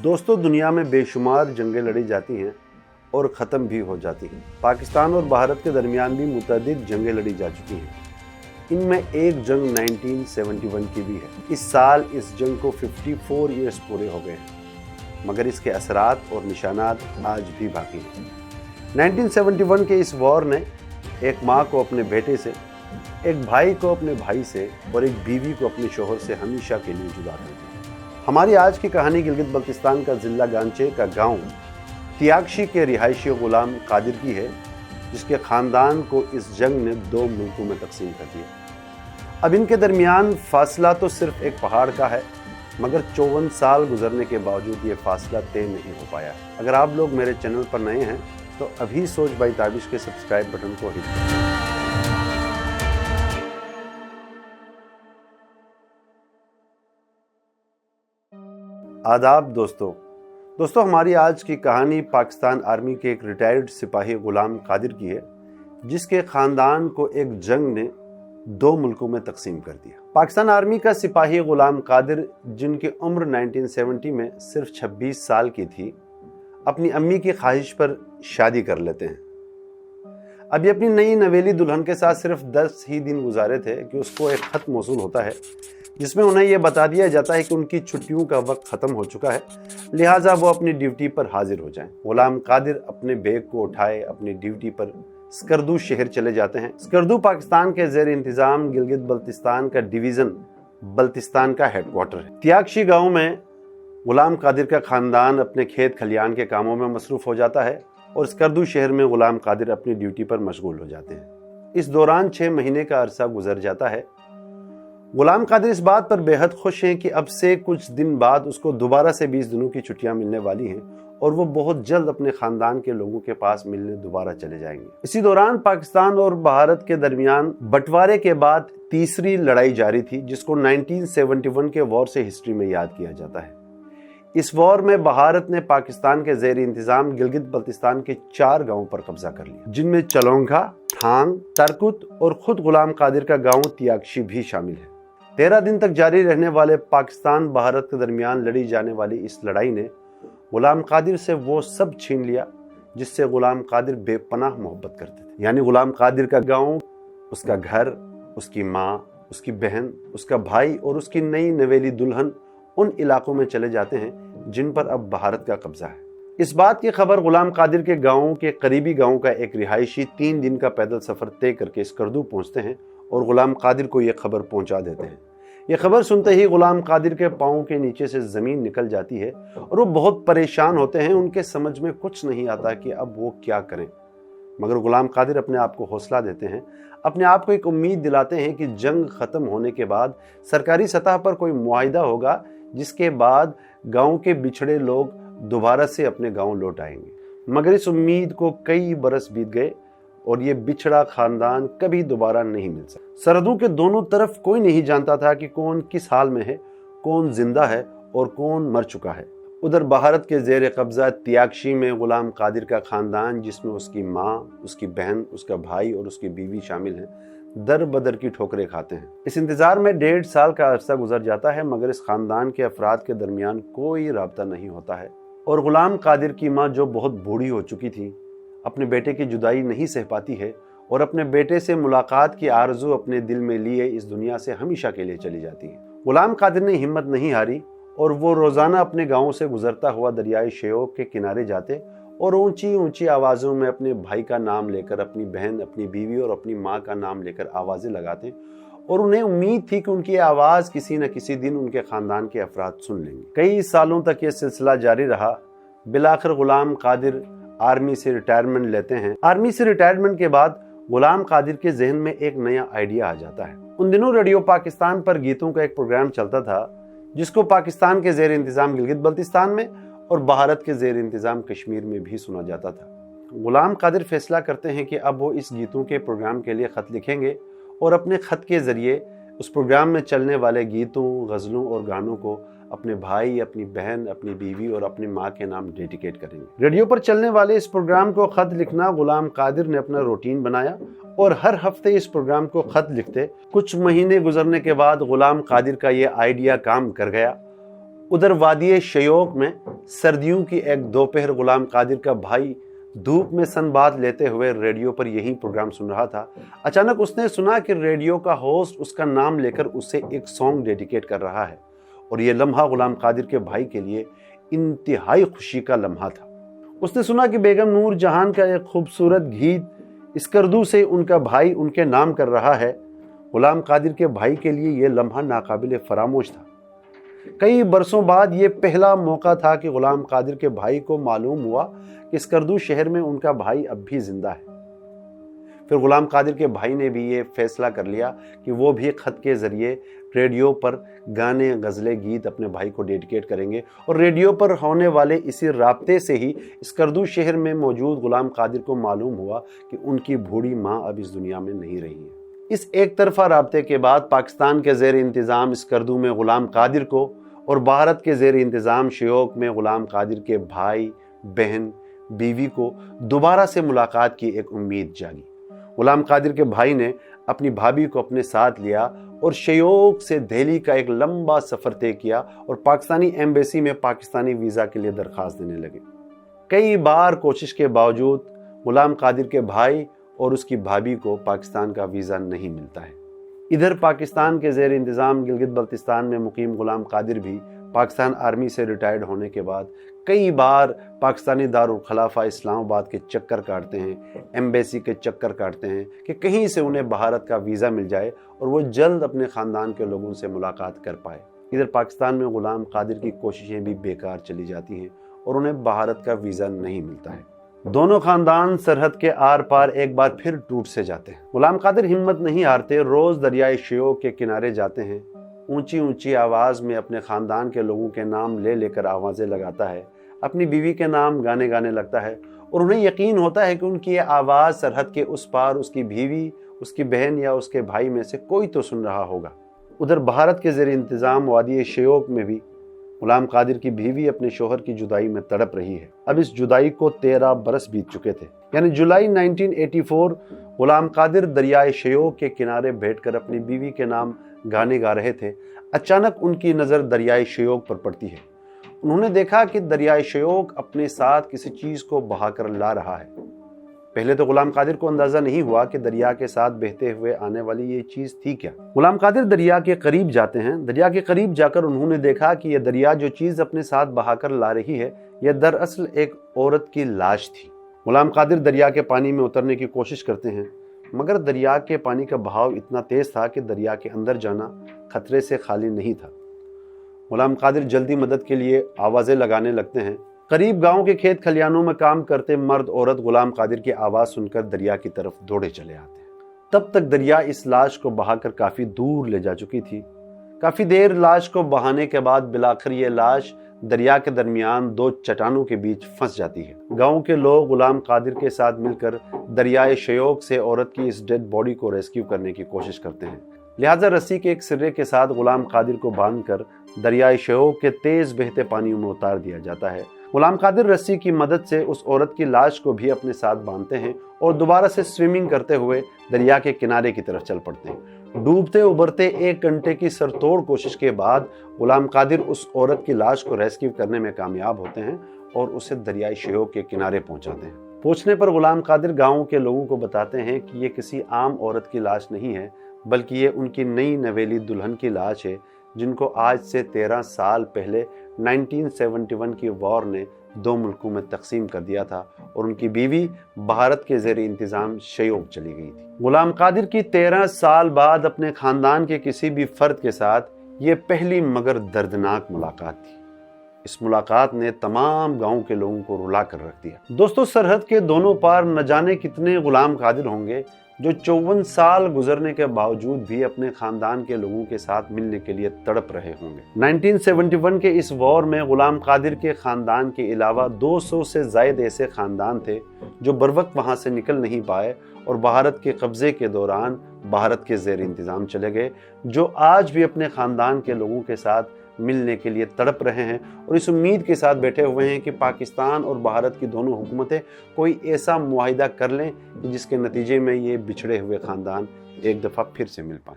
दोस्तों, दुनिया में बेशुमार जंगें लड़ी जाती हैं और ख़त्म भी हो जाती हैं। पाकिस्तान और भारत के दरमियान भी मुतअद्दिद जंगें लड़ी जा चुकी हैं। इनमें एक जंग 1971 की भी है। इस साल इस जंग को 54 ईयर्स पूरे हो गए हैं, मगर इसके असरात और निशानात आज भी बाकी हैं। 1971 के इस वॉर ने एक माँ को अपने बेटे से, एक भाई को अपने भाई से और एक बीवी को अपने शोहर से हमेशा के लिए जुदा कर दिया। हमारी आज की कहानी गिलगित बल्तिस्तान का ज़िला गांचे का गांव तियाक्षी के रिहायशी गुलाम कादिर की है, जिसके ख़ानदान को इस जंग ने 2 मुल्कों में तकसीम कर दिया। अब इनके दरमियान फासला तो सिर्फ एक पहाड़ का है, मगर 54 साल गुजरने के बावजूद ये फासला तय नहीं हो पाया। अगर आप लोग मेरे चैनल पर नए हैं तो अभी सोच बाई ताबिश के सब्सक्राइब बटन को हिट करें। आदाब दोस्तों, हमारी आज की कहानी पाकिस्तान आर्मी के एक रिटायर्ड सिपाही गुलाम कादिर की है, जिसके ख़ानदान को एक जंग ने 2 मुल्कों में तकसीम कर दिया। पाकिस्तान आर्मी का सिपाही गुलाम कादिर, जिनकी उम्र 1970 में सिर्फ 26 साल की थी, अपनी अम्मी की ख्वाहिश पर शादी कर लेते हैं। अभी अपनी नई नवेली दुल्हन के साथ सिर्फ 10 ही दिन गुजारे थे कि उसको एक ख़त मौसूल होता है, जिसमें उन्हें यह बता दिया जाता है कि उनकी छुट्टियों का वक्त ख़त्म हो चुका है, लिहाजा वो अपनी ड्यूटी पर हाजिर हो जाएं। गुलाम कादिर अपने बैग को उठाए अपनी ड्यूटी पर स्कर्दू शहर चले जाते हैं। स्कर्दू पाकिस्तान के ज़ेर इंतज़ाम गिलगित बल्तिस्तान का डिवीज़न बल्तिस्तान का हेडक्वार्टर है। तियाक्षी गाँव में गुलाम कादिर का ख़ानदान अपने खेत खलियान के कामों में मसरूफ़ हो जाता है और स्कर्दू शहर में गुलाम कादिर अपनी ड्यूटी पर मशगूल हो जाते हैं। इस दौरान 6 महीने का अरसा गुजर जाता है। गुलाम कादिर इस बात पर बेहद खुश हैं कि अब से कुछ दिन बाद उसको दोबारा से 20 दिनों की छुट्टियां मिलने वाली हैं और वो बहुत जल्द अपने खानदान के लोगों के पास मिलने दोबारा चले जाएंगे। इसी दौरान पाकिस्तान और भारत के दरमियान बंटवारे के बाद तीसरी लड़ाई जारी थी, जिसको 1971 के वॉर से हिस्ट्री में याद किया जाता है। इस वॉर में भारत ने पाकिस्तान के ज़ेर इंतज़ाम गिलगित बल्तिस्तान के 4 गांवों पर कब्जा कर लिया, जिनमें चलोंगा, थांग, तरकुत और खुद गुलाम कादिर का गांव तियाक्षी भी शामिल है। 13 दिन तक जारी रहने वाले पाकिस्तान भारत के दरमियान लड़ी जाने वाली इस लड़ाई ने गुलाम कादिर से वो सब छीन लिया जिससे गुलाम कादिर बेपनाह मोहब्बत करते थे। यानी गुलाम कादिर का गांव, उसका घर, उसकी माँ, उसकी बहन, उसका भाई और उसकी नई नवेली दुल्हन उन इलाकों में चले जाते हैं जिन पर अब भारत का कब्जा है। इस बात की खबर गुलाम कादिर के गांव के करीबी गांव का एक रिहायशी 3 दिन का पैदल सफर तय करके स्कर्दू पहुंचते हैं और गुलाम कादिर को यह खबर पहुंचा देते हैं। यह खबर सुनते ही गुलाम कादिर के पाँव के नीचे से ज़मीन निकल जाती है और वो बहुत परेशान होते हैं। उनके समझ में कुछ नहीं आता कि अब वो क्या करें, मगर गुलाम कादिर अपने आप को हौसला देते हैं, अपने आप को एक उम्मीद दिलाते हैं कि जंग ख़त्म होने के बाद सरकारी सतह पर कोई मुआहिदा होगा, जिसके बाद गांव के बिछड़े लोग दोबारा से अपने गांव लौट आएंगे। मगर इस उम्मीद को कई बरस बीत गए और ये बिछड़ा खानदान कभी दोबारा नहीं मिल सका। सरहदों के दोनों तरफ कोई नहीं जानता था कि कौन किस हाल में है, कौन जिंदा है और कौन मर चुका है। उधर भारत के ज़ेर कब्जा तियाक्षी में गुलाम कादिर का खानदान, जिसमें उसकी माँ, उसकी बहन, उसका भाई और उसकी बीवी शामिल हैं, दर बदर की ठोकरें खाते हैं। इस इंतजार में 1.5 साल का अरसा गुजर जाता है, मगर इस खानदान के अफराद के दरमियान कोई राब्ता नहीं होता है और गुलाम कादिर की माँ, जो बहुत बूढ़ी हो चुकी थी, अपने बेटे की जुदाई नहीं सह पाती है और अपने बेटे से मुलाकात की आरज़ू अपने दिल में लिए इस दुनिया से हमेशा के लिए चली जाती है। गुलाम कादिर ने हिम्मत नहीं हारी और वो रोज़ाना अपने गाँव से गुजरता हुआ दरियाए शेओब के किनारे जाते और ऊंची ऊंची आवाज़ों में अपने भाई का नाम लेकर, अपनी बहन, अपनी बीवी और अपनी माँ का नाम लेकर आवाज़ें लगाते और उन्हें उम्मीद थी कि उनकी आवाज़ किसी न किसी दिन उनके ख़ानदान के अफराद सुन लेंगे। कई सालों तक ये सिलसिला जारी रहा। बिलाखिर गुलाम कादिर आर्मी से रिटायरमेंट लेते हैं। आर्मी से रिटायरमेंट के बाद गुलाम कादिर के जहन में एक नया आइडिया आ जाता है। उन दिनों रेडियो पाकिस्तान पर गीतों का एक प्रोग्राम चलता था, जिसको पाकिस्तान के ज़ेर इंतज़ाम गिलगित बल्तिस्तान में और भारत के ज़ेर इंतज़ाम कश्मीर में भी सुना जाता था। गुलाम कादिर फैसला करते हैं कि अब वो इस गीतों के प्रोग्राम के लिए ख़त लिखेंगे और अपने ख़त के ज़रिए उस प्रोग्राम में चलने वाले गीतों, गज़लों और गानों को अपने भाई, अपनी बहन, अपनी बीवी और अपनी माँ के नाम डेडिकेट करेंगे। रेडियो पर चलने वाले इस प्रोग्राम को ख़त लिखना गुलाम कादिर ने अपना रूटीन बनाया और हर हफ्ते इस प्रोग्राम को ख़त लिखते। कुछ महीने गुजरने के बाद गुलाम कादिर का ये आइडिया काम कर गया उधर वादी शयोक में सर्दियों की एक दोपहर गुलाम कादिर का भाई धूप में सनबात लेते हुए रेडियो पर यही प्रोग्राम सुन रहा था। अचानक उसने सुना कि रेडियो का होस्ट उसका नाम लेकर उसे एक सॉन्ग डेडिकेट कर रहा है और यह लम्हा गुलाम कादिर के भाई के लिए इंतहाई खुशी का लम्हा था। उसने सुना कि बेगम नूर जहान का एक खूबसूरत गीत स्कर्दू से उनका भाई उनके नाम कर रहा है। गुलाम कादिर के भाई के लिए यह लम्हा नाकाबिले फरामोश था। कई बरसों बाद ये पहला मौका था कि गुलाम कादिर के भाई को मालूम हुआ कि स्कर्दू शहर में उनका भाई अब भी जिंदा है। फिर गुलाम कादिर के भाई ने भी ये फैसला कर लिया कि वो भी खत के जरिए रेडियो पर गाने, गज़लें, गीत अपने भाई को डेडिकेट करेंगे और रेडियो पर होने वाले इसी राब्ते से ही स्कर्दू शहर में मौजूद गुलाम कादिर को मालूम हुआ कि उनकी बूढ़ी माँ अब इस दुनिया में नहीं रही है। इस एक तरफा राब्ते के बाद पाकिस्तान के ज़ेर इंतज़ाम स्कर्दू में गुलाम कादिर को और भारत के ज़ेर इंतज़ाम शयोक में गुलाम कादिर के भाई, बहन, बीवी को दोबारा से मुलाकात की एक उम्मीद जागी। गुलाम कादिर के भाई ने अपनी भाभी को अपने साथ लिया और शयोक से दिल्ली का एक लंबा सफ़र तय किया और पाकिस्तानी एम्बेसी में पाकिस्तानी वीज़ा के लिए दरख्वास्त देने लगे। कई बार कोशिश के बावजूद गुलाम कादिर के भाई और उसकी भाभी को पाकिस्तान का वीज़ा नहीं मिलता है। इधर पाकिस्तान के ज़ेर इंतज़ाम गिलगित बल्तिस्तान में मुकीम गुलाम कादिर भी पाकिस्तान आर्मी से रिटायर्ड होने के बाद कई बार पाकिस्तानी दारुल खलाफा इस्लामाबाद के चक्कर काटते हैं, एम्बेसी के चक्कर काटते हैं कि कहीं से उन्हें भारत का वीज़ा मिल जाए और वो जल्द अपने ख़ानदान के लोगों से मुलाकात कर पाए। इधर पाकिस्तान में गुलाम कादिर की कोशिशें भी बेकार चली जाती हैं और उन्हें भारत का वीज़ा नहीं मिलता है। दोनों खानदान सरहद के आर पार एक बार फिर टूट से जाते हैं। गुलाम कादिर हिम्मत नहीं हारते, रोज़ दरियाए शयोक के किनारे जाते हैं, ऊंची ऊंची आवाज़ में अपने ख़ानदान के लोगों के नाम ले लेकर आवाज़ें लगाता है, अपनी बीवी के नाम गाने गाने लगता है और उन्हें यकीन होता है कि उनकी ये आवाज़ सरहद के उस पार उसकी बीवी, उसकी बहन या उसके भाई में से कोई तो सुन रहा होगा। उधर भारत के ज़ेर इंतज़ाम वादी शयोक में भी गुलाम कादिर की बीवी अपने शोहर की जुदाई में तड़प रही है। अब इस जुदाई को 13 बरस बीत चुके थे, यानी जुलाई 1984 गुलाम कादिर दरियाए शयोक के किनारे बैठकर अपनी बीवी के नाम गाने गा रहे थे। अचानक उनकी नज़र दरियाए शयोक पर पड़ती है। उन्होंने देखा कि दरियाए शयोक अपने साथ किसी चीज़ को बहाकर ला रहा है। पहले तो गुलाम कादिर को अंदाजा नहीं हुआ कि दरिया के साथ बहते हुए आने वाली ये चीज़ थी क्या। गुलाम कादिर दरिया के करीब जाते हैं। दरिया के करीब जाकर उन्होंने देखा कि यह दरिया जो चीज़ अपने साथ बहाकर ला रही है, यह दरअसल एक औरत की लाश थी। गुलाम कादिर दरिया के पानी में उतरने की कोशिश करते हैं, मगर दरिया के पानी का बहाव इतना तेज़ था कि दरिया के अंदर जाना खतरे से खाली नहीं था। गुलाम कादिर जल्दी मदद के लिए आवाज़ें लगाने लगते हैं। करीब गांव के खेत खलियानों में काम करते मर्द औरत गुलाम कादिर की आवाज़ सुनकर दरिया की तरफ दौड़े चले आते हैं। तब तक दरिया इस लाश को बहाकर काफ़ी दूर ले जा चुकी थी। काफ़ी देर लाश को बहाने के बाद बिलाखिर ये लाश दरिया के दरमियान दो चट्टानों के बीच फंस जाती है। गांव के लोग गुलाम कादिर के साथ मिलकर दरियाए शयोक से औरत की इस डेड बॉडी को रेस्क्यू करने की कोशिश करते हैं। लिहाजा रस्सी के एक सिरे के साथ गुलाम कादिर को बांधकर दरियाए शयोक के तेज बहते पानियों में उतार दिया जाता है। गुलाम कादिर रस्सी की मदद से उस औरत की लाश को भी अपने साथ बांधते हैं और दोबारा से स्विमिंग करते हुए दरिया के किनारे की तरफ चल पड़ते हैं। डूबते उबरते 1 घंटे की सरतोड़ कोशिश के बाद गुलाम कादिर उस औरत की लाश को रेस्क्यू करने में कामयाब होते हैं और उसे दरियाई शयोक के किनारे पहुंचाते हैं। पहुंचने पर गुलाम कादिर गाँव के लोगों को बताते हैं कि ये किसी आम औरत की लाश नहीं है, बल्कि ये उनकी नई नवेली दुल्हन की लाश है, जिनको आज से 13 साल पहले 1971 की वॉर ने 2 मुल्कों में तकसीम कर दिया था और उनकी बीवी भारत के ज़ेर इंतज़ाम शयोक चली गई थी। गुलाम कादिर की 13 साल बाद अपने ख़ानदान के किसी भी फ़र्द के साथ ये पहली मगर दर्दनाक मुलाकात थी। इस मुलाकात ने तमाम गांव के लोगों को रुला कर रख दिया। दोस्तों, सरहद के दोनों पार न जाने कितने गुलाम कादिर होंगे जो 54 साल गुजरने के बावजूद भी अपने खानदान के लोगों के साथ मिलने के लिए तड़प रहे होंगे। 1971 के इस वॉर में गुलाम कादिर के खानदान के अलावा 200 से ज़ायद ऐसे खानदान थे जो बरवक्त वहां से निकल नहीं पाए और भारत के कब्जे के दौरान भारत के ज़ेर इंतज़ाम चले गए, जो आज भी अपने खानदान के लोगों के साथ मिलने के लिए तड़प रहे हैं और इस उम्मीद के साथ बैठे हुए हैं कि पाकिस्तान और भारत की दोनों हुकूमतें कोई ऐसा मुआहिदा कर लें कि जिसके नतीजे में ये बिछड़े हुए खानदान एक दफ़ा फिर से मिल पाएं।